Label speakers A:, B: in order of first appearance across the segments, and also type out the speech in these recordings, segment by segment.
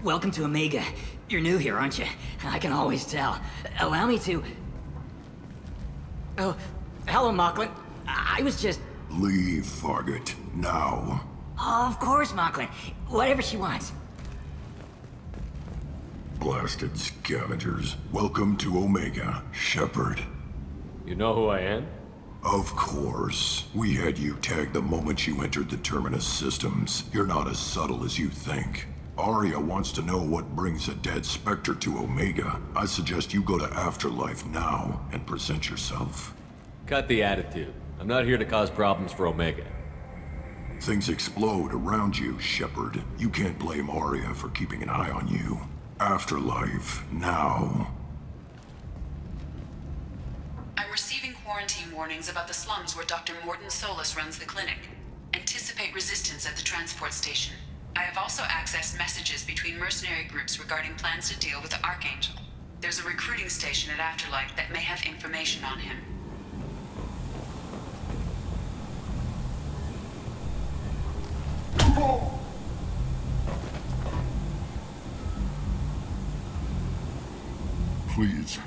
A: Welcome to Omega. You're new here, aren't you? I can always tell. Allow me to... Oh, hello, Mocklin. I was just...
B: Leave, Fargate. Now.
A: Oh, of course, Mocklin. Whatever she wants.
B: Blasted scavengers. Welcome to Omega, Shepard.
C: You know who I am?
B: Of course. We had you tagged the moment you entered the Terminus systems. You're not as subtle as you think. Aria wants to know what brings a dead Spectre to Omega. I suggest you go to Afterlife now and present yourself.
C: Cut the attitude. I'm not here to cause problems for Omega.
B: Things explode around you, Shepard. You can't blame Aria for keeping an eye on you. Afterlife, now.
D: I'm receiving quarantine warnings about the slums where Dr. Morton Solus runs the clinic. Anticipate resistance at the transport station. I have also accessed messages between mercenary groups regarding plans to deal with the Archangel. There's a recruiting station at Afterlife that may have information on him.
B: Please.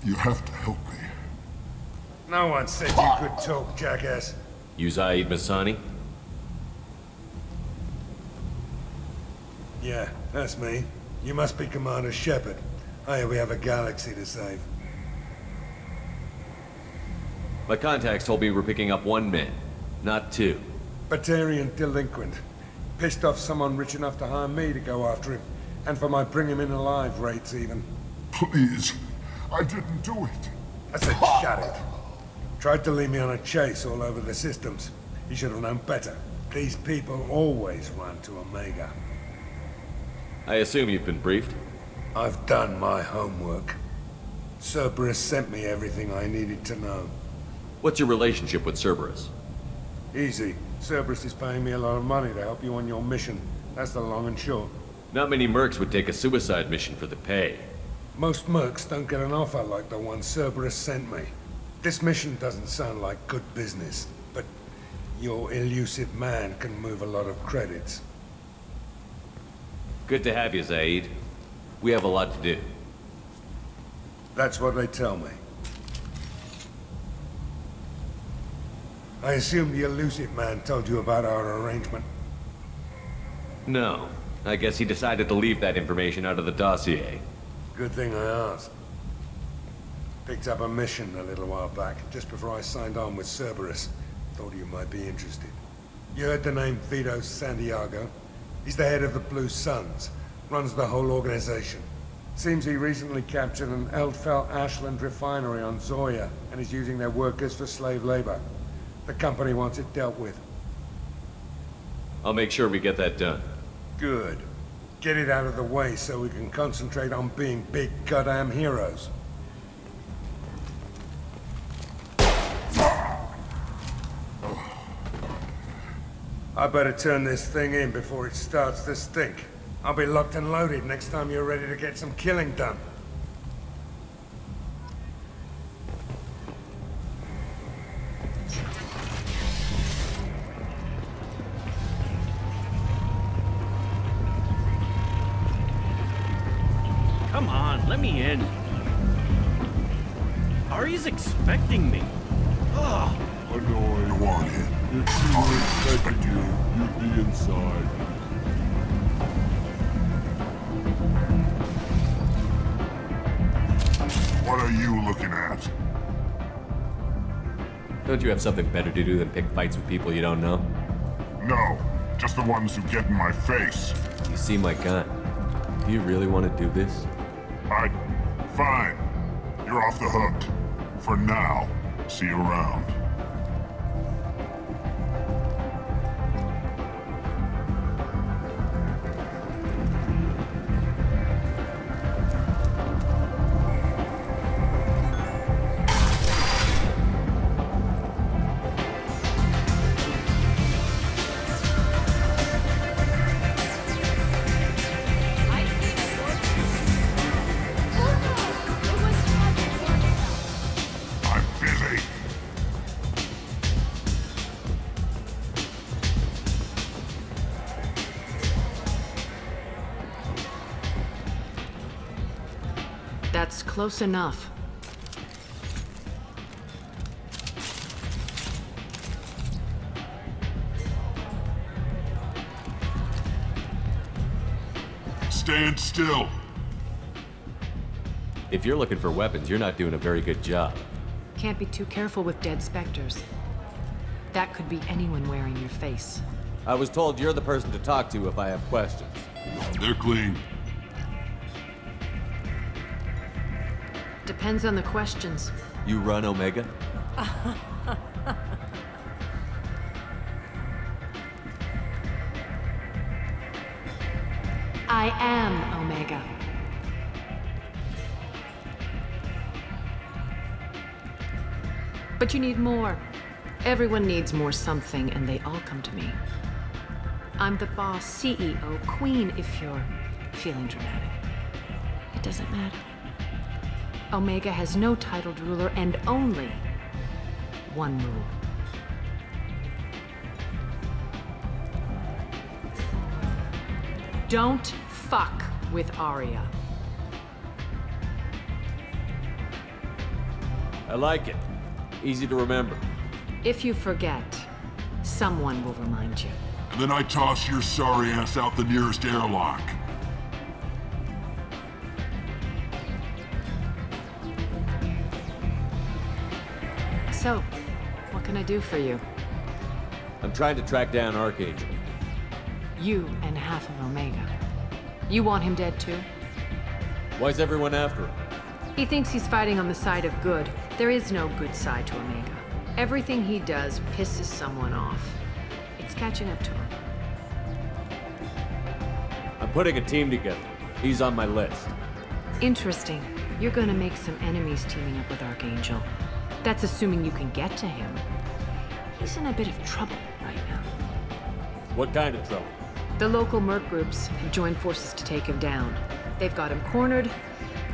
B: You have to help me.
E: No one said you could talk, jackass.
C: You Zaid Masani?
E: Yeah, that's me. You must be Commander Shepard. Hey, we have a galaxy to save.
C: My contacts told me we're picking up one man, not two.
E: Batarian delinquent. Pissed off someone rich enough to hire me to go after him. And for my bring him in alive rates even.
B: Please. I didn't do it.
E: I said shut it. Tried to lead me on a chase all over the systems. He should have known better. These people always run to Omega.
C: I assume you've been briefed?
E: I've done my homework. Cerberus sent me everything I needed to know.
C: What's your relationship with Cerberus?
E: Easy. Cerberus is paying me a lot of money to help you on your mission. That's the long and short.
C: Not many mercs would take a suicide mission for the pay.
E: Most mercs don't get an offer like the one Cerberus sent me. This mission doesn't sound like good business, but your elusive man can move a lot of credits.
C: Good to have you, Zaid. We have a lot to do.
E: That's what they tell me. I assume the elusive man told you about our arrangement.
C: No. I guess he decided to leave that information out of the dossier.
E: Good thing I asked. Picked up a mission a little while back, just before I signed on with Cerberus. Thought you might be interested. You heard the name Vito Santiago? He's the head of the Blue Suns. Runs the whole organization. Seems he recently captured an Eldfell Ashland refinery on Zoya, and is using their workers for slave labor. The company wants it dealt with.
C: I'll make sure we get that done.
E: Good. Get it out of the way so we can concentrate on being big goddamn heroes. I better turn this thing in before it starts to stink. I'll be locked and loaded next time you're ready to get some killing done.
F: Come on, let me in. Aria's expecting me. Ugh.
B: I know I want it.
G: If she were expecting you, you'd be inside.
B: What are you looking at?
C: Don't you have something better to do than pick fights with people you don't know?
B: No, just the ones who get in my face.
C: You see my gun. Do you really want to do this?
B: Fine. You're off the hook. For now. See you around.
H: That's close enough.
G: Stand still.
C: If you're looking for weapons, you're not doing a very good job.
H: Can't be too careful with dead specters. That could be anyone wearing your face.
C: I was told you're the person to talk to if I have questions.
G: They're clean.
H: Depends on the questions.
C: You run Omega?
H: I am Omega. But you need more. Everyone needs more something, and they all come to me. I'm the boss, CEO, queen, if you're feeling dramatic. It doesn't matter. Omega has no titled ruler and only one rule. Don't fuck with Aria.
C: I like it. Easy to remember.
H: If you forget, someone will remind you.
G: And then I toss your sorry ass out the nearest airlock.
H: So, what can I do for you?
C: I'm trying to track down Archangel.
H: You and half of Omega. You want him dead too?
C: Why's everyone after him?
H: He thinks he's fighting on the side of good. There is no good side to Omega. Everything he does pisses someone off. It's catching up to him.
C: I'm putting a team together. He's on my list.
H: Interesting. You're gonna make some enemies teaming up with Archangel. That's assuming you can get to him. He's in a bit of trouble right now.
C: What kind of trouble?
H: The local merc groups have joined forces to take him down. They've got him cornered,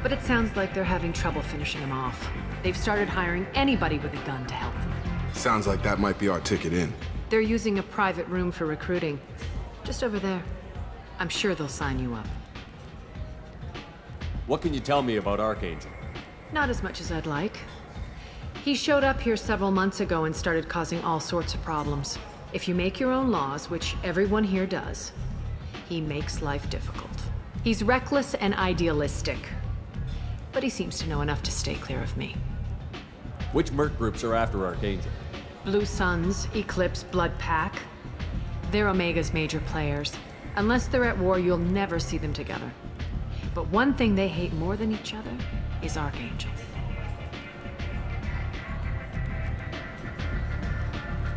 H: but it sounds like they're having trouble finishing him off. They've started hiring anybody with a gun to help them.
I: Sounds like that might be our ticket in.
H: They're using a private room for recruiting. Just over there. I'm sure they'll sign you up.
C: What can you tell me about Archangel?
H: Not as much as I'd like. He showed up here several months ago and started causing all sorts of problems. If you make your own laws, which everyone here does, he makes life difficult. He's reckless and idealistic. But he seems to know enough to stay clear of me.
C: Which merc groups are after Archangel?
H: Blue Suns, Eclipse, Blood Pack. They're Omega's major players. Unless they're at war, you'll never see them together. But one thing they hate more than each other is Archangel.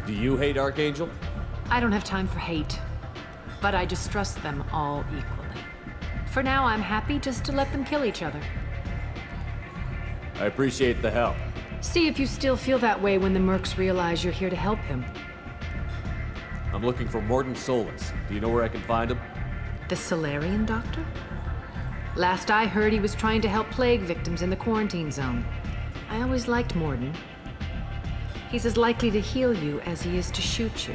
C: Do you hate Archangel?
H: I don't have time for hate, but I distrust them all equally. For now, I'm happy just to let them kill each other.
C: I appreciate the help.
H: See if you still feel that way when the mercs realize you're here to help them.
C: I'm looking for Morden Solus. Do you know where I can find him?
H: The Solarian doctor? Last I heard, he was trying to help plague victims in the quarantine zone. I always liked Morden. He's as likely to heal you as he is to shoot you.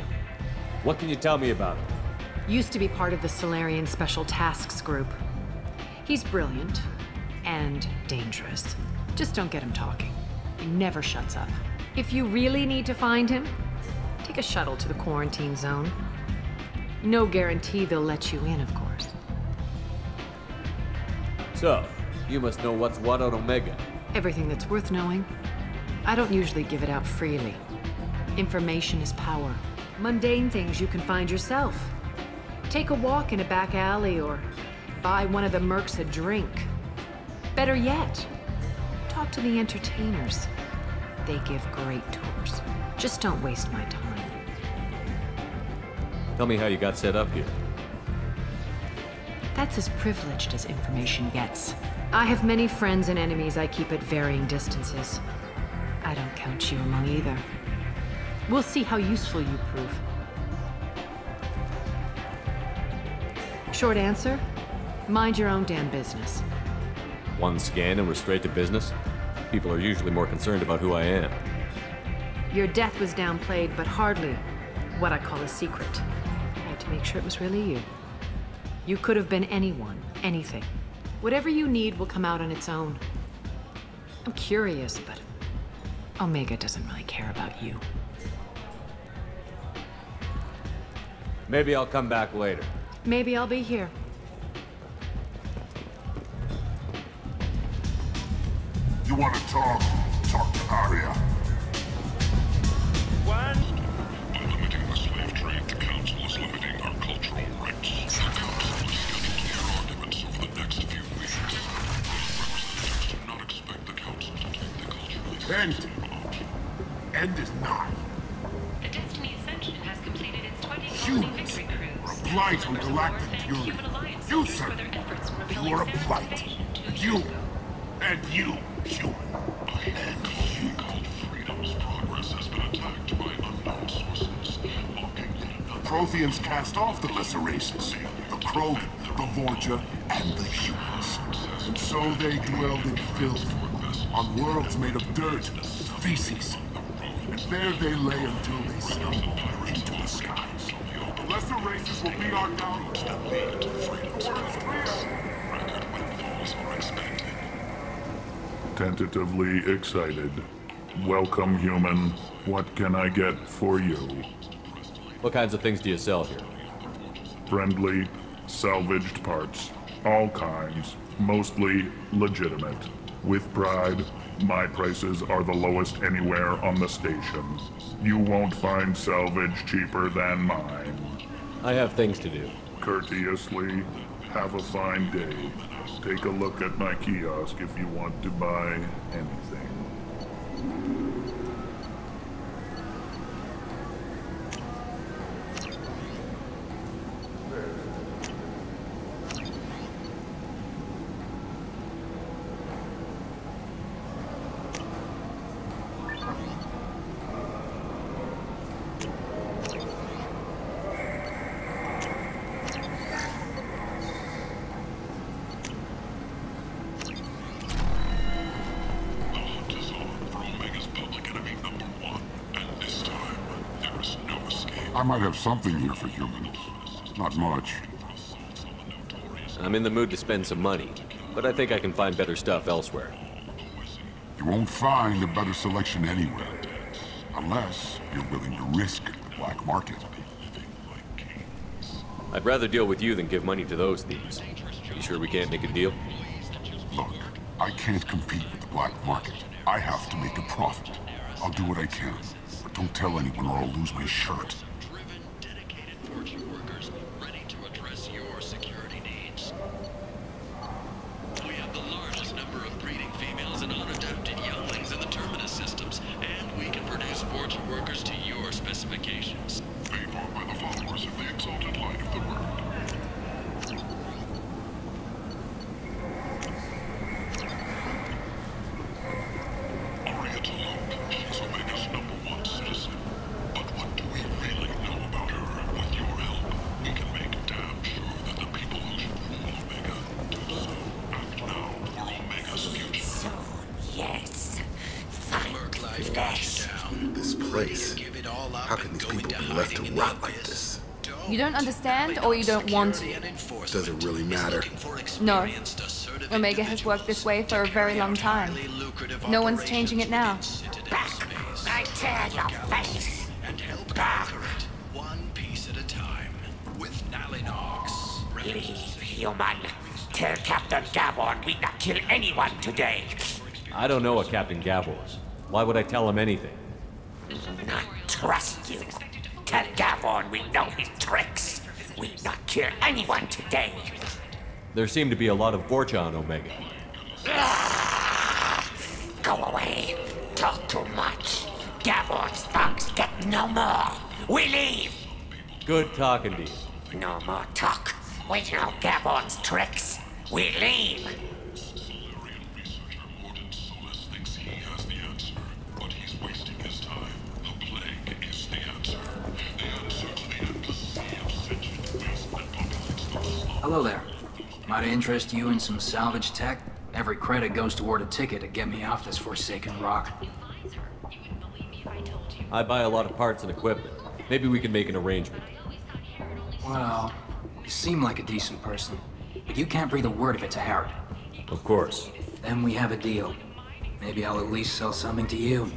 C: What can you tell me about him?
H: Used to be part of the Solarian Special Tasks Group. He's brilliant and dangerous. Just don't get him talking. He never shuts up. If you really need to find him, take a shuttle to the quarantine zone. No guarantee they'll let you in, of course.
C: So, you must know what's what on Omega.
H: Everything that's worth knowing. I don't usually give it out freely. Information is power. Mundane things you can find yourself. Take a walk in a back alley or buy one of the mercs a drink. Better yet, talk to the entertainers. They give great tours. Just don't waste my time.
C: Tell me how you got set up here.
H: That's as privileged as information gets. I have many friends and enemies I keep at varying distances. I don't count you among either. We'll see how useful you prove. Short answer, mind your own damn business.
C: One scan and we're straight to business? People are usually more concerned about who I am.
H: Your death was downplayed, but hardly what I call a secret. I had to make sure it was really you. You could have been anyone, anything. Whatever you need will come out on its own. I'm curious, but Omega doesn't really care about you.
C: Maybe I'll come back later.
H: Maybe I'll be here.
G: You want to talk? Talk to Aria.
F: One.
G: By limiting the slave trade, the Council is limiting our cultural rights. The Council is scheduled to hear arguments over the next few weeks. Representatives do not expect the Council to take the cultural...
J: End is not.
K: The Destiny Ascension has completed its 20 colony
J: Humans
K: victory cruise.
J: are a blight on galactic purity. You, sir, you are a blight. You, and you, human. And you.
G: Called Freedom's progress has been attacked by unknown sources.
J: Protheans cast off the lesser races, the Krogan, the Vorja, and the humans. And so they dwelled in filth, on worlds made of dirt, feces. And there they lay until they stumbled into the skies. The lesser races will be our downfall. The word is clear.
G: Record windfalls are expected.
L: Tentatively excited. Welcome, human. What can I get for you?
C: What kinds of things do you sell here?
L: Friendly, salvaged parts. All kinds. Mostly legitimate. With pride, my prices are the lowest anywhere on the station. You won't find salvage cheaper than mine.
C: I have things to do.
L: Courteously, have a fine day. Take a look at my kiosk if you want to buy anything.
G: I might have something here for humans. Not much.
C: I'm in the mood to spend some money, but I think I can find better stuff elsewhere.
G: You won't find a better selection anywhere. Unless you're willing to risk the black market.
C: I'd rather deal with you than give money to those thieves. You sure we can't make a deal?
G: Look, I can't compete with the black market. I have to make a profit. I'll do what I can, but don't tell anyone or I'll lose my shirt.
I: This place. How can these people be left to rot like this?
M: You don't understand, or you don't want to?
I: Does it really matter?
M: No. Omega has worked this way for a very long time. No one's changing it now.
J: Back! I tear your face! Back!
N: One piece at a time, with Nalinox.
J: Leave, human. Tell Captain Gavon we not kill anyone today.
C: I don't know what Captain Gavor is. Why would I tell him anything?
J: Not trust you. Tell Gavon we know his tricks. We not kill anyone today.
C: There seem to be a lot of Vorcha on Omega.
J: Go away. Talk too much. Gavon's thugs get no more. We leave.
C: Good talking to you.
J: No more talk. We know Gavon's tricks. We leave.
O: Hello there. Might I interest you in some salvage tech? Every credit goes toward a ticket to get me off this forsaken rock.
C: I buy a lot of parts and equipment. Maybe we can make an arrangement.
O: Well, you seem like a decent person, but you can't breathe a word of it to Harrod.
C: Of course.
O: Then we have a deal. Maybe I'll at least sell something to you.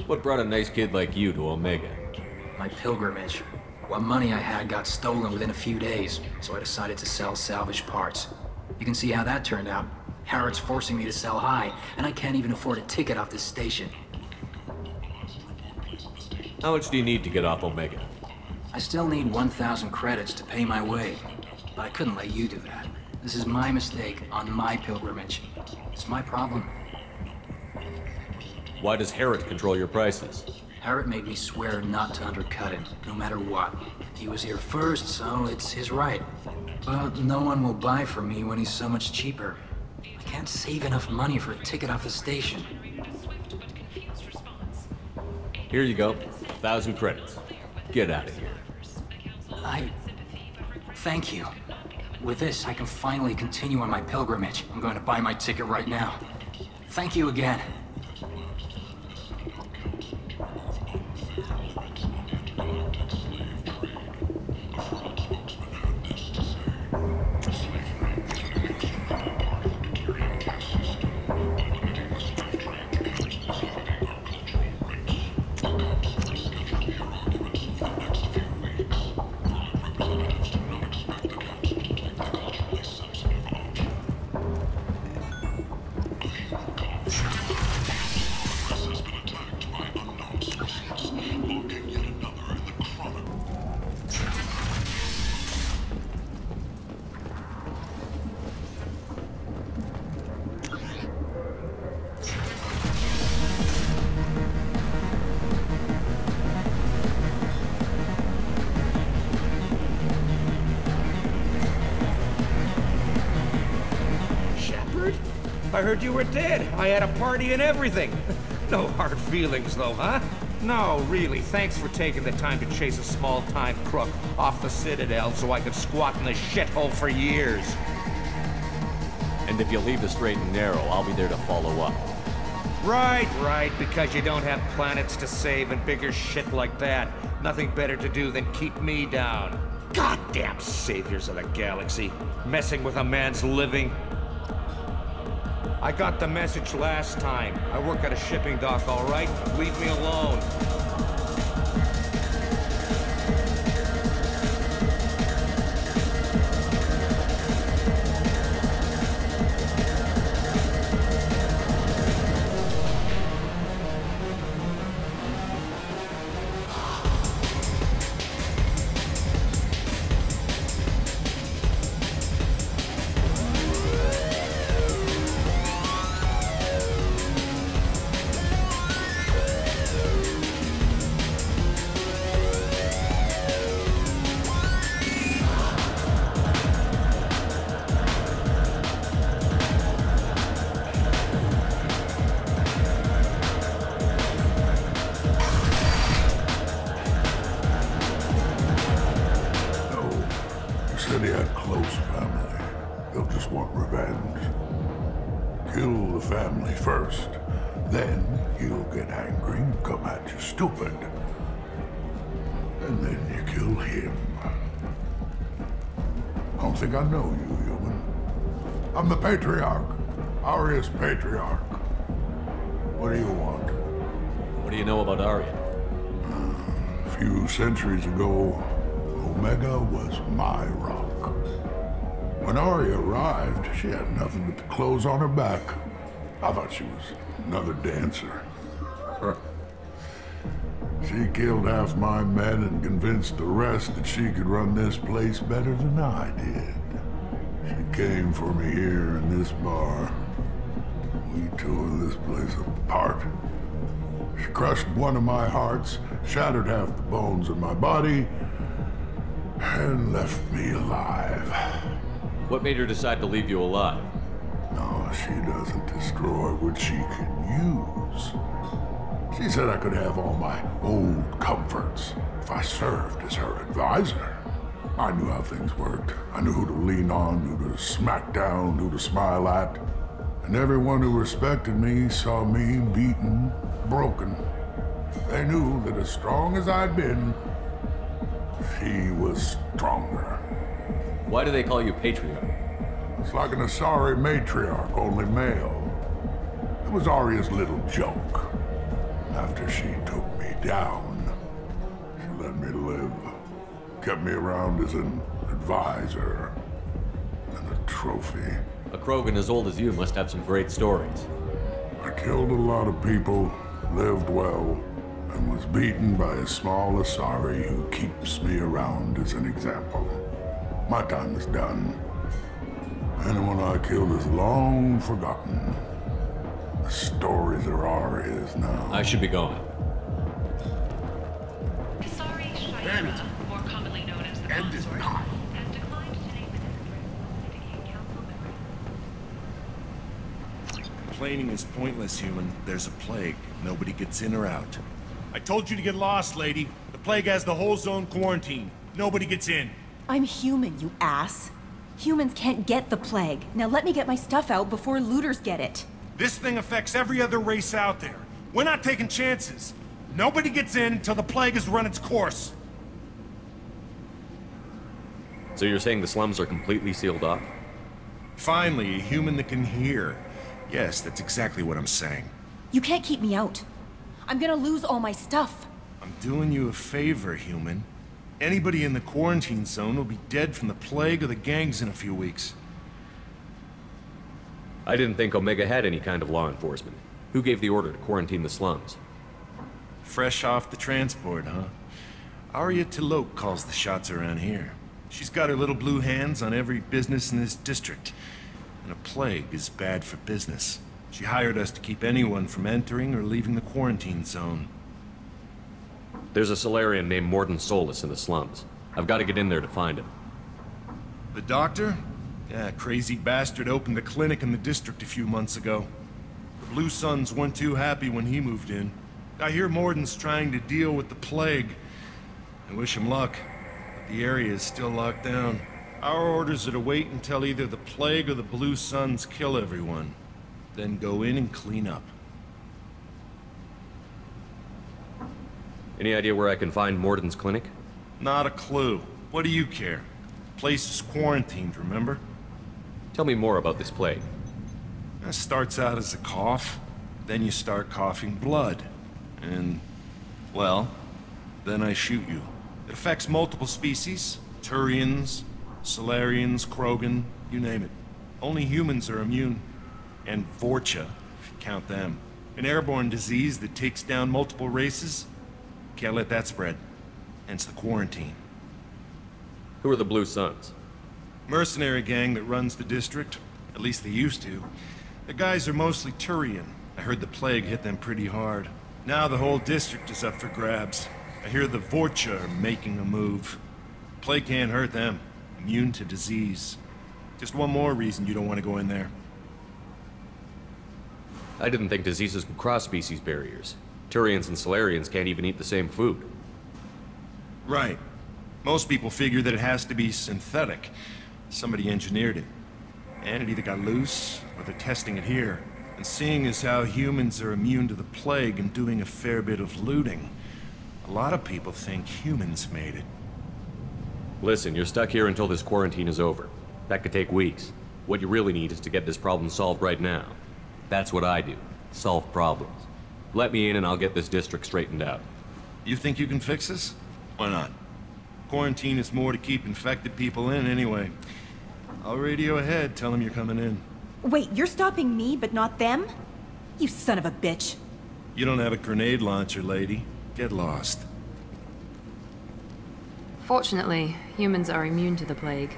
C: What brought a nice kid like you to Omega?
O: My pilgrimage. What money I had got stolen within a few days, so I decided to sell salvaged parts. You can see how that turned out. Harrod's forcing me to sell high, and I can't even afford a ticket off this station.
C: How much do you need to get off Omega?
O: I still need 1,000 credits to pay my way, but I couldn't let you do that. This is my mistake on my pilgrimage. It's my problem.
C: Why does Harrod control your prices?
O: Harrod made me swear not to undercut him, no matter what. He was here first, so it's his right. But no one will buy from me when he's so much cheaper. I can't save enough money for a ticket off the station.
C: Here you go. 1,000 credits. Get out of here.
O: Thank you. With this, I can finally continue on my pilgrimage. I'm going to buy my ticket right now. Thank you again.
P: I heard you were dead. I had a party and everything. No hard feelings, though, huh? No, really. Thanks for taking the time to chase a small-time crook off the Citadel so I could squat in the shithole for years.
C: And if you leave the straight and narrow, I'll be there to follow up.
P: Right, because you don't have planets to save and bigger shit like that. Nothing better to do than keep me down. Goddamn saviors of the galaxy, messing with a man's living. I got the message last time. I work at a shipping dock, all right? Leave me alone.
J: He had close family. They'll just want revenge. Kill the family first. Then he'll get angry and come at you stupid. And then you kill him. I don't think I know you, human. I'm the Patriarch. Aria's Patriarch. What do you want?
C: What do you know about Aria?
J: A few centuries ago, Omega was my rock. When Aria arrived, she had nothing but the clothes on her back. I thought she was another dancer. She killed half my men and convinced the rest that she could run this place better than I did. She came for me here in this bar. We tore this place apart. She crushed one of my hearts, shattered half the bones in my body, and left me alive.
C: What made her decide to leave you alive?
J: No, she doesn't destroy what she can use. She said I could have all my old comforts if I served as her advisor. I knew how things worked. I knew who to lean on, who to smack down, who to smile at. And everyone who respected me saw me beaten, broken. They knew that as strong as I'd been, she was stronger.
C: Why do they call you Patriarch?
J: It's like an Asari matriarch, only male. was Aria's little joke. After she took me down, she let me live. Kept me around as an advisor and a trophy.
C: A Krogan as old as you must have some great stories.
J: I killed a lot of people, lived well, and was beaten by a small Asari who keeps me around as an example. My time is done. Anyone I killed is long forgotten. The stories are Aria's now.
C: I should be going.
J: End.
K: more commonly known as the
J: End is
K: consort,
J: not.
K: has declined to name an address to indicate council members.
F: Complaining is pointless, human. There's a plague. Nobody gets in or out. I told you to get lost, lady. The plague has the whole zone quarantined. Nobody gets in.
Q: I'm human, you ass. Humans can't get the plague. Now let me get my stuff out before looters get it.
F: This thing affects every other race out there. We're not taking chances. Nobody gets in until the plague has run its course.
C: So you're saying the slums are completely sealed off?
F: Finally, a human that can hear. Yes, that's exactly what I'm saying.
Q: You can't keep me out. I'm gonna lose all my stuff.
F: I'm doing you a favor, human. Anybody in the quarantine zone will be dead from the plague or the gangs in a few weeks.
C: I didn't think Omega had any kind of law enforcement. Who gave the order to quarantine the slums?
F: Fresh off the transport, huh? Aria Tilok calls the shots around here. She's got her little blue hands on every business in this district. And a plague is bad for business. She hired us to keep anyone from entering or leaving the quarantine zone.
C: There's a Solarian named Morden Solus in the slums. I've got to get in there to find him.
F: The doctor? Yeah, crazy bastard opened a clinic in the district a few months ago. The Blue Suns weren't too happy when he moved in. I hear Morden's trying to deal with the plague. I wish him luck, but the area is still locked down. Our orders are to wait until either the plague or the Blue Suns kill everyone. Then go in and clean up.
C: Any idea where I can find Morden's clinic?
F: Not a clue. What do you care? The place is quarantined, remember?
C: Tell me more about this plague.
F: It starts out as a cough, then you start coughing blood. And, well, then I shoot you. It affects multiple species. Turians, Solarians, Krogan, you name it. Only humans are immune. And Vorcha, if you count them. An airborne disease that takes down multiple races. Can't let that spread. Hence the quarantine.
C: Who are the Blue Suns?
F: Mercenary gang that runs the district. At least they used to. The guys are mostly Turian. I heard the plague hit them pretty hard. Now the whole district is up for grabs. I hear the Vorcha are making a move. Plague can't hurt them. Immune to disease. Just one more reason you don't want to go in there.
C: I didn't think diseases could cross species barriers. Turians and Solarians can't even eat the same food.
F: Right. Most people figure that it has to be synthetic. Somebody engineered it. And it either got loose, or they're testing it here. And seeing as how humans are immune to the plague and doing a fair bit of looting, a lot of people think humans made it.
C: Listen, you're stuck here until this quarantine is over. That could take weeks. What you really need is to get this problem solved right now. That's what I do. Solve problems. Let me in and I'll get this district straightened out.
F: You think you can fix this? Why not? Quarantine is more to keep infected people in anyway. I'll radio ahead, tell them you're coming in.
Q: Wait, you're stopping me, but not them? You son of a bitch.
F: You don't have a grenade launcher, lady. Get lost.
H: Fortunately, humans are immune to the plague.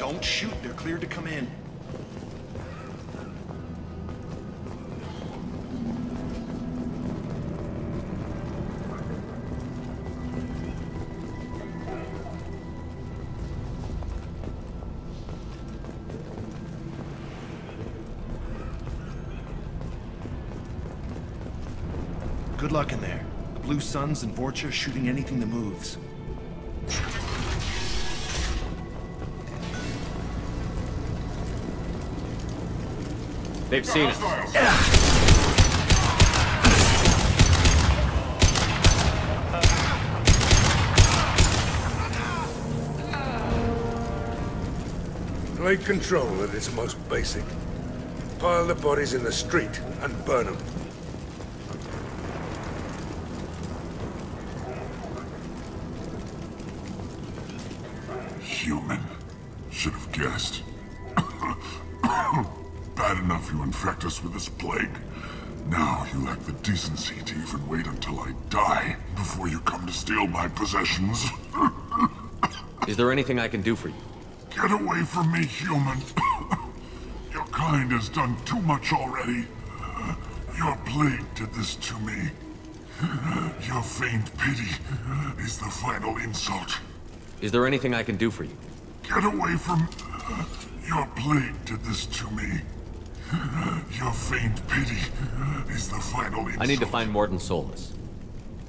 F: Don't shoot. They're cleared to come in. Good luck in there. The Blue Suns and Vorcha shooting anything that moves.
C: They've seen us.
E: Plague control at its most basic. Pile the bodies in the street and burn them.
J: Human. Should have guessed. Bad enough you infect us with this plague. Now you lack the decency to even wait until I die before you come to steal my possessions.
C: Is there anything I can do for you?
J: Get away from me, human. Your kind has done too much already. Your plague did this to me. Your feigned pity is the final insult.
C: Is there anything I can do for you?
J: Get away from... Your plague did this to me. Your feigned pity is the final insult.
C: I need to find Morton Solus.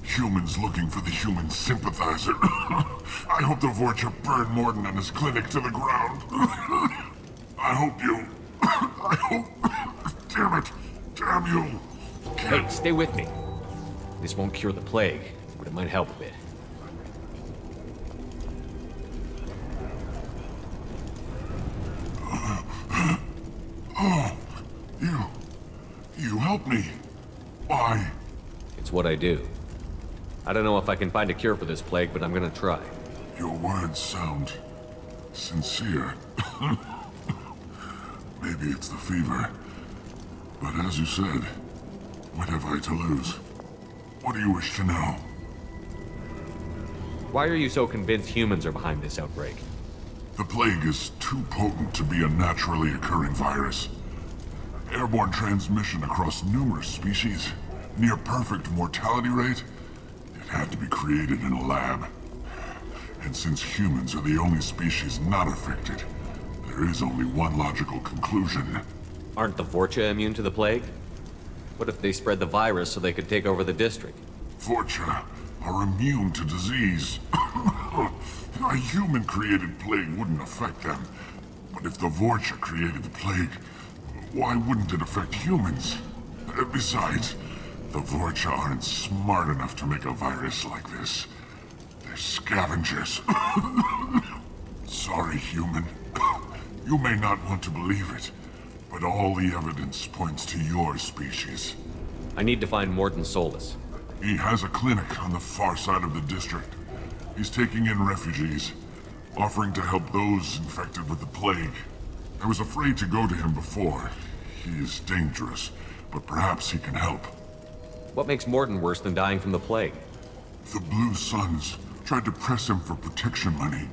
J: Humans looking for the human sympathizer. I hope the Vorcha burn Morton and his clinic to the ground. I hope you... I hope... Damn it. Damn you.
C: Hey, stay with me. This won't cure the plague, but it might help a bit.
J: Oh, you helped me. Why?
C: It's what I do. I don't know if I can find a cure for this plague, but I'm gonna try.
J: Your words sound sincere. Maybe it's the fever. But as you said, what have I to lose? What do you wish to know?
C: Why are you so convinced humans are behind this outbreak?
J: The plague is too potent to be a naturally occurring virus. Airborne transmission across numerous species, near perfect mortality rate. It had to be created in a lab. And since humans are the only species not affected, there is only one logical conclusion.
C: Aren't the Vorcha immune to the plague? What if they spread the virus so they could take over the district?
J: Vorcha are immune to disease. A human-created plague wouldn't affect them. But if the Vorcha created the plague, why wouldn't it affect humans? Besides, the Vorcha aren't smart enough to make a virus like this. They're scavengers. Sorry, human. You may not want to believe it, but all the evidence points to your species.
C: I need to find Morton Solus.
J: He has a clinic on the far side of the district. He's taking in refugees, offering to help those infected with the plague. I was afraid to go to him before. He is dangerous, but perhaps he can help.
C: What makes Morton worse than dying from the plague?
J: The Blue Suns tried to press him for protection money.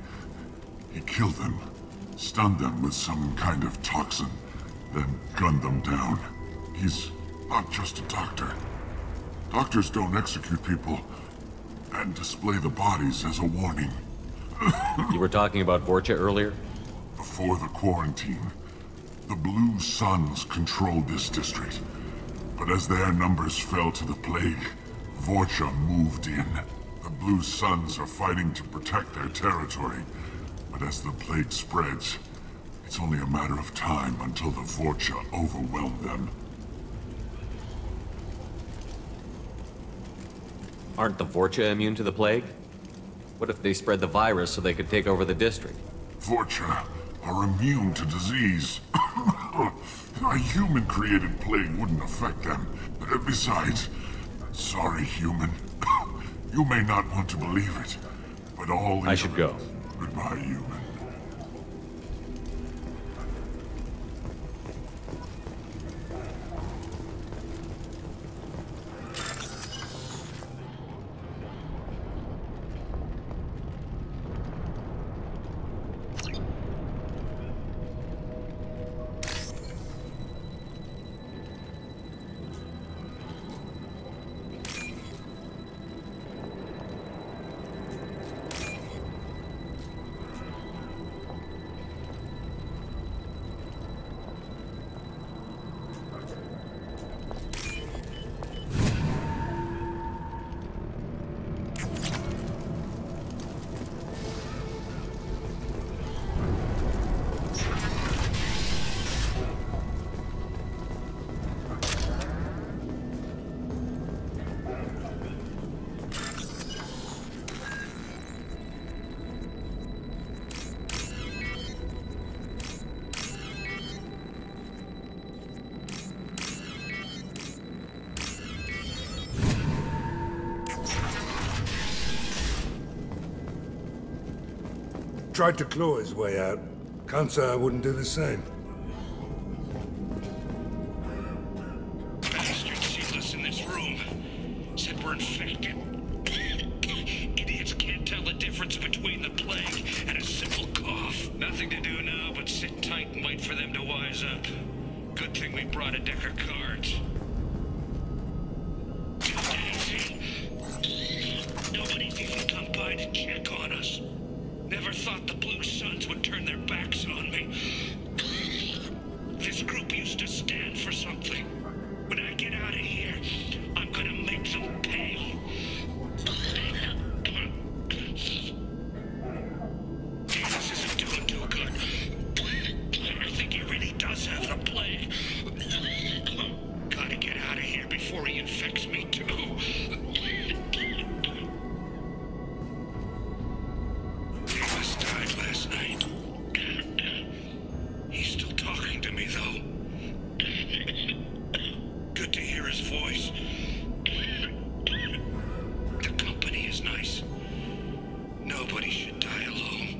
J: He killed them, stunned them with some kind of toxin, then gunned them down. He's not just a doctor. Doctors don't execute people and display the bodies as a warning.
C: You were talking about Vorcha earlier?
J: Before the quarantine, the Blue Suns controlled this district. But as their numbers fell to the plague, Vorcha moved in. The Blue Suns are fighting to protect their territory. But as the plague spreads, it's only a matter of time until the Vorcha overwhelm them.
C: Aren't the Vorcha immune to the plague? What if they spread the virus so they could take over the district?
J: Vorcha are immune to disease. A human-created plague wouldn't affect them. Besides, sorry, human. You may not want to believe it, but all the...
C: I should go.
J: Goodbye, human.
E: Tried to claw his way out. Can't say I wouldn't do the same.
N: Bastard sealed us in this room. Said we're infected. Idiots can't tell the difference between the plague and a simple cough. Nothing to do now but sit tight and wait for them to wise up. Good thing we brought a deck of cards. Nobody's even come by to check on us. Never thought the Blue Suns would turn their backs on me. This group used to stand for something. When I get out of here, I'm gonna make them pay. This isn't doing too good. I think he really does have the plague. Gotta get out of here before he infects me too. He must died last night. He's still talking to me though. Good to hear his voice. The company is nice. Nobody should die alone.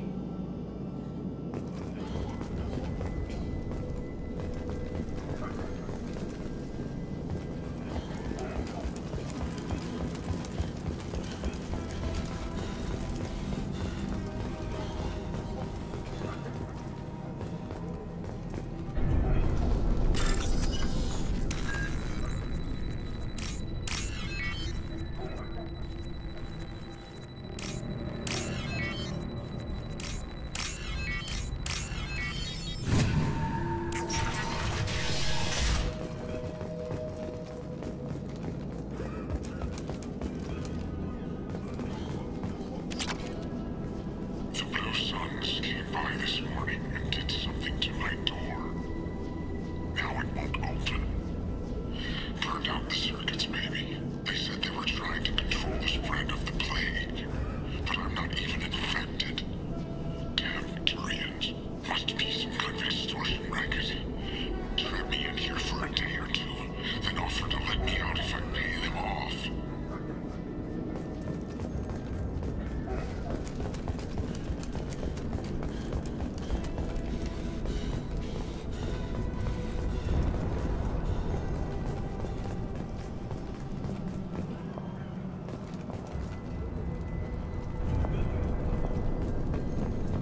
N: The Blue Suns came by this morning and did something to my door. Now it won't open. Burned out the circuits, maybe. They said they were trying to control the spread of the plague. But I'm not even infected. Damn Turians. Must be some kind of extortion racket. Trap me in here for a day or two, then offer to let me out if I pay them off.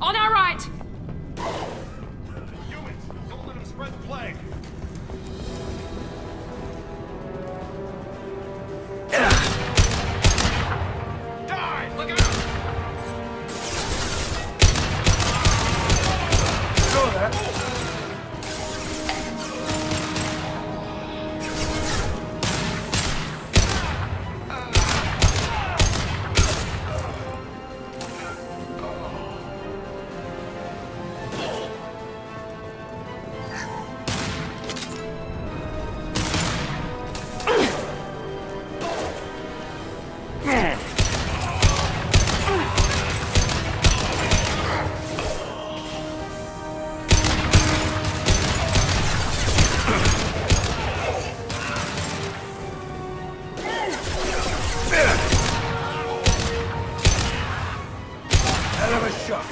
H: On our right!
F: Humans, don't let him spread the plague. Die! Look out!
E: Saw that. Hell of a shot.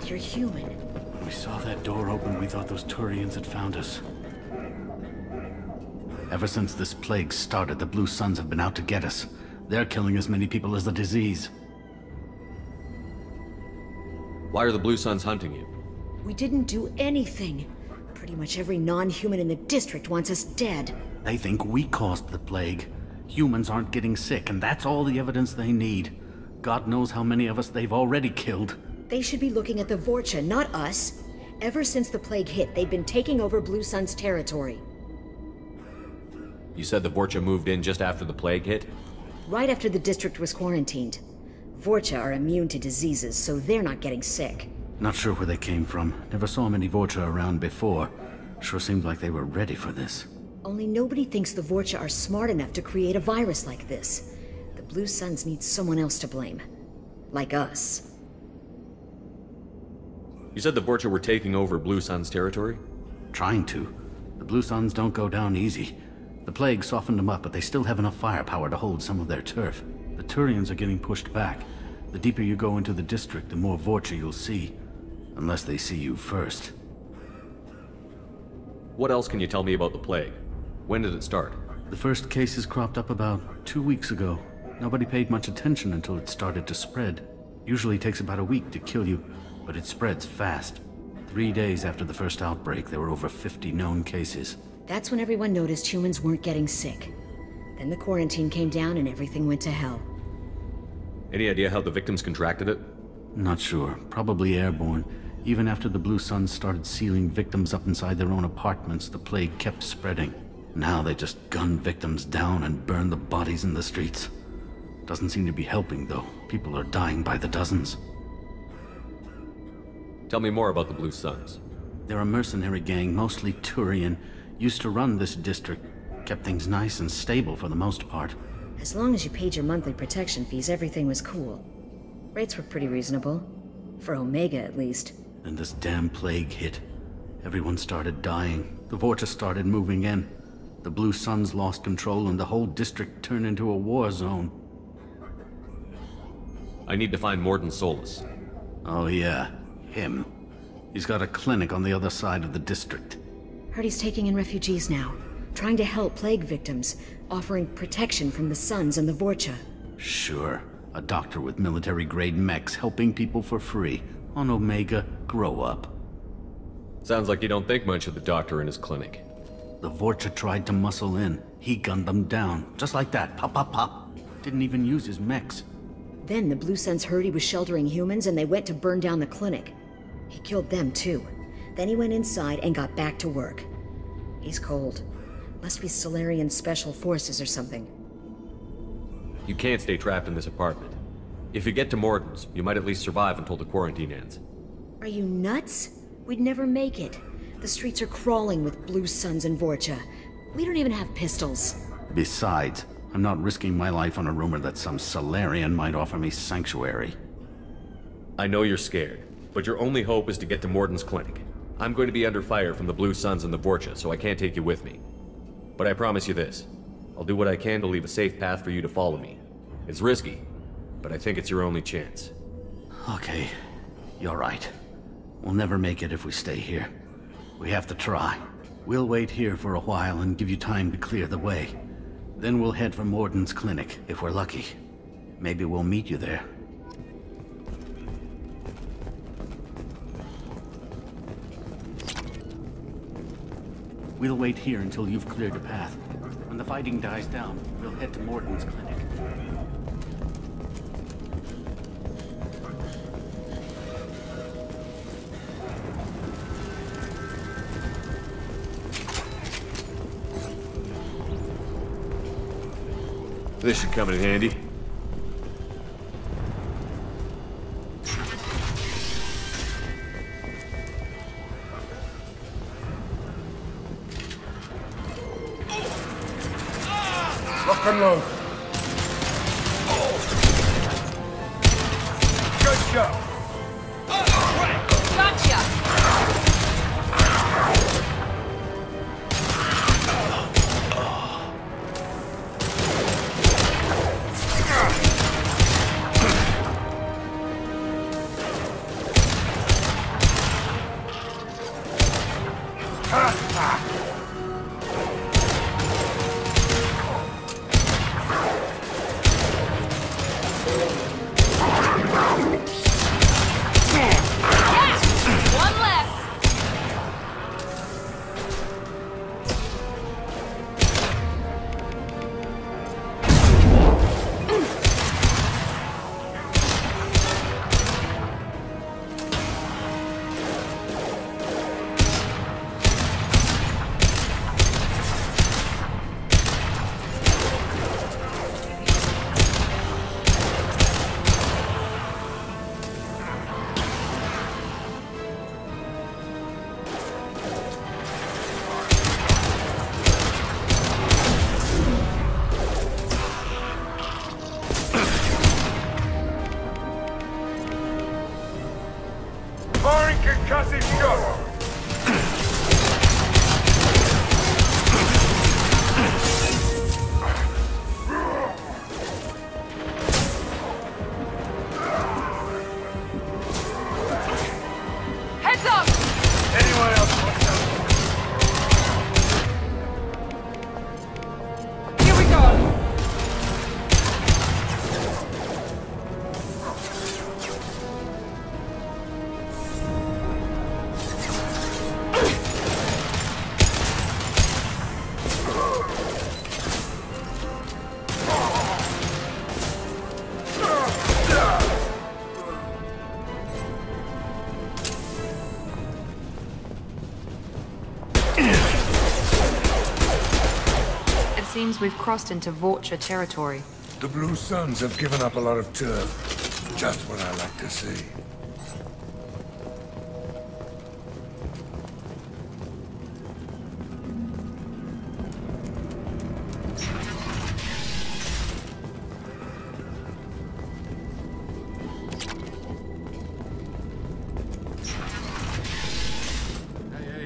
R: You're human. We saw that door open, we thought those Turians had found us. Ever since this plague started, the Blue Suns have been out to get us. They're killing as many people as the disease.
C: Why are the Blue Suns hunting you?
S: We didn't do anything. Pretty much every non-human in the district wants us dead.
R: They think we caused the plague. Humans aren't getting sick, and that's all the evidence they need. God knows how many of us they've already killed.
S: They should be looking at the Vorcha, not us. Ever since the plague hit, they've been taking over Blue Sun's territory.
C: You said the Vorcha moved in just after the plague hit?
S: Right after the district was quarantined. Vorcha are immune to diseases, so they're not getting sick.
R: Not sure where they came from. Never saw many Vorcha around before. Sure seemed like they were ready for this.
S: Only nobody thinks the Vorcha are smart enough to create a virus like this. The Blue Suns need someone else to blame. Like us.
C: You said the Vorcha were taking over Blue Sun's territory?
R: Trying to. The Blue Suns don't go down easy. The plague softened them up, but they still have enough firepower to hold some of their turf. The Turians are getting pushed back. The deeper you go into the district, the more Vorcha you'll see. Unless they see you first.
C: What else can you tell me about the plague? When did it start?
R: The first cases cropped up about 2 weeks ago. Nobody paid much attention until it started to spread. Usually takes about a week to kill you, but it spreads fast. 3 days after the first outbreak, there were over 50 known cases.
S: That's when everyone noticed humans weren't getting sick. Then the quarantine came down and everything went to hell.
C: Any idea how the victims contracted it?
R: Not sure. Probably airborne. Even after the Blue Suns started sealing victims up inside their own apartments, the plague kept spreading. Now they just gun victims down and burn the bodies in the streets. Doesn't seem to be helping, though. People are dying by the dozens.
C: Tell me more about the Blue Suns.
R: They're a mercenary gang, mostly Turian. Used to run this district. Kept things nice and stable for the most part.
S: As long as you paid your monthly protection fees, everything was cool. Rates were pretty reasonable. For Omega, at least.
R: Then this damn plague hit. Everyone started dying. The Vorcha started moving in. The Blue Suns lost control and the whole district turned into a war zone.
C: I need to find Morden Solus.
R: Oh yeah, him. He's got a clinic on the other side of the district.
S: Heard he's taking in refugees now. Trying to help plague victims. Offering protection from the Suns and the Vorcha.
R: Sure. A doctor with military-grade mechs helping people for free. On Omega, grow up.
C: Sounds like you don't think much of the doctor in his clinic.
R: The Vorcha tried to muscle in. He gunned them down. Just like that. Pop, pop, pop. Didn't even use his mechs.
S: Then the Blue Suns heard he was sheltering humans and they went to burn down the clinic. He killed them too. Then he went inside and got back to work. He's cold. Must be Solarian Special Forces or something.
C: You can't stay trapped in this apartment. If you get to Morden's, you might at least survive until the quarantine ends.
S: Are you nuts? We'd never make it. The streets are crawling with Blue Suns and Vorcha. We don't even have pistols.
R: Besides, I'm not risking my life on a rumor that some Solarian might offer me sanctuary.
C: I know you're scared, but your only hope is to get to Morden's clinic. I'm going to be under fire from the Blue Suns and the Vorcha, so I can't take you with me. But I promise you this. I'll do what I can to leave a safe path for you to follow me. It's risky, but I think it's your only chance.
R: Okay, you're right. We'll never make it if we stay here. We have to try. We'll wait here for a while and give you time to clear the way. Then we'll head for Morden's clinic, if we're lucky. Maybe we'll meet you there. We'll wait here until you've cleared a path. When the fighting dies down, we'll head to Morden's clinic.
C: This should come in handy.
E: Lock and load. Good shot.
M: Gotcha! One left.
E: Firing concussive shot!
M: Heads up!
E: Anyone else?
M: Here we go. It seems we've crossed into Vorcha territory.
E: The Blue Suns have given up a lot of turf. Just what I like to see.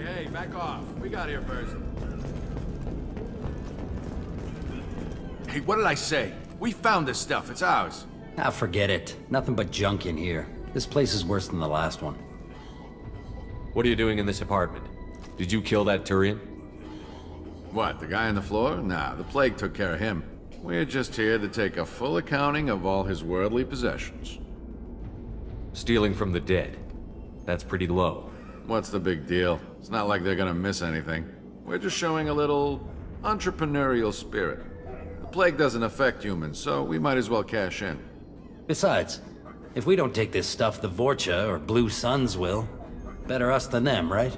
T: Hey, back off. We got here first. Hey, what did I say? We found this stuff. It's ours.
O: Ah, forget it. Nothing but junk in here. This place is worse than the last one.
C: What are you doing in this apartment? Did you kill that Turian?
T: What, the guy on the floor? Nah, the plague took care of him. We're just here to take a full accounting of all his worldly possessions.
C: Stealing from the dead. That's pretty low.
T: What's the big deal? It's not like they're gonna miss anything. We're just showing a little entrepreneurial spirit. The plague doesn't affect humans, so we might as well cash in.
O: Besides, if we don't take this stuff, the Vorcha or Blue Suns will. Better us than them, right?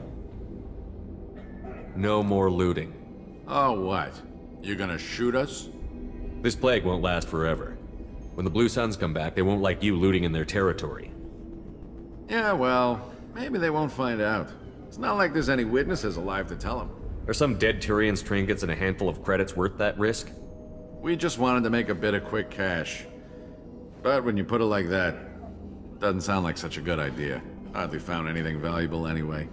C: No more looting.
T: Oh, what? You gonna shoot us?
C: This plague won't last forever. When the Blue Suns come back, they won't like you looting in their territory.
T: Yeah, well, maybe they won't find out. It's not like there's any witnesses alive to tell them.
C: Are some dead Turians' trinkets and a handful of credits worth that risk?
T: We just wanted to make a bit of quick cash. But when you put it like that, doesn't sound like such a good idea. Hardly found anything valuable anyway.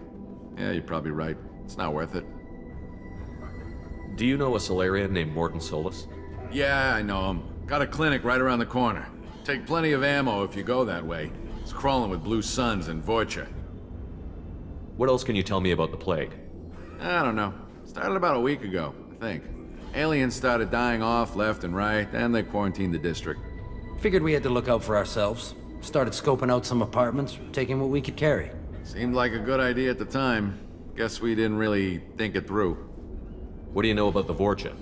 T: Yeah, you're probably right. It's not worth it.
C: Do you know a Solarian named Morton Solus?
T: Yeah, I know him. Got a clinic right around the corner. Take plenty of ammo if you go that way. It's crawling with Blue Suns and Vorcha.
C: What else can you tell me about the plague?
T: I don't know. Started about a week ago, I think. Aliens started dying off left and right, and they quarantined the district.
O: Figured we had to look out for ourselves. Started scoping out some apartments, taking what we could carry.
T: Seemed like a good idea at the time. Guess we didn't really think it through.
C: What do you know about the Vorcha?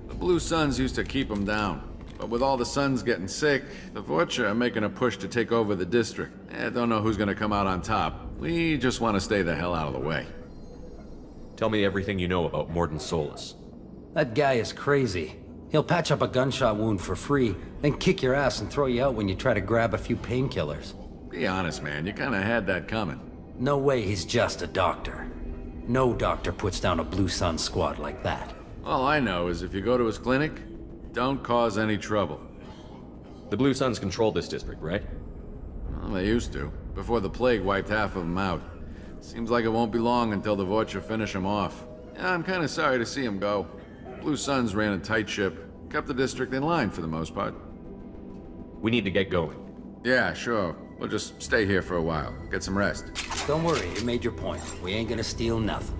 T: The Blue Suns used to keep them down. But with all the Suns getting sick, the Vorcha are making a push to take over the district. Don't know who's gonna come out on top. We just want to stay the hell out of the way.
C: Tell me everything you know about Morton Solus.
O: That guy is crazy. He'll patch up a gunshot wound for free, then kick your ass and throw you out when you try to grab a few painkillers.
T: Be honest, man. You kinda had that coming.
O: No way he's just a doctor. No doctor puts down a Blue Sun squad like that.
T: All I know is if you go to his clinic, don't cause any trouble.
C: The Blue Suns control this district, right?
T: Well, they used to, before the plague wiped half of them out. Seems like it won't be long until the Vorcha finish them off. Yeah, I'm kinda sorry to see them go. Blue Suns ran a tight ship, kept the district in line for the most part.
C: We need to get going.
T: Yeah, sure. We'll just stay here for a while, get some rest.
O: Don't worry, you made your point. We ain't gonna steal nothing.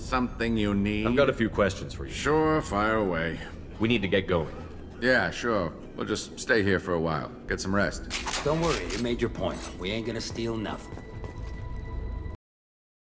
T: Something you need?
C: I've got a few questions for you.
T: Sure, fire away.
C: We need to get going.
T: Yeah, sure. We'll just stay here for a while. Get some rest.
O: Don't worry, you made your point. We ain't gonna steal nothing.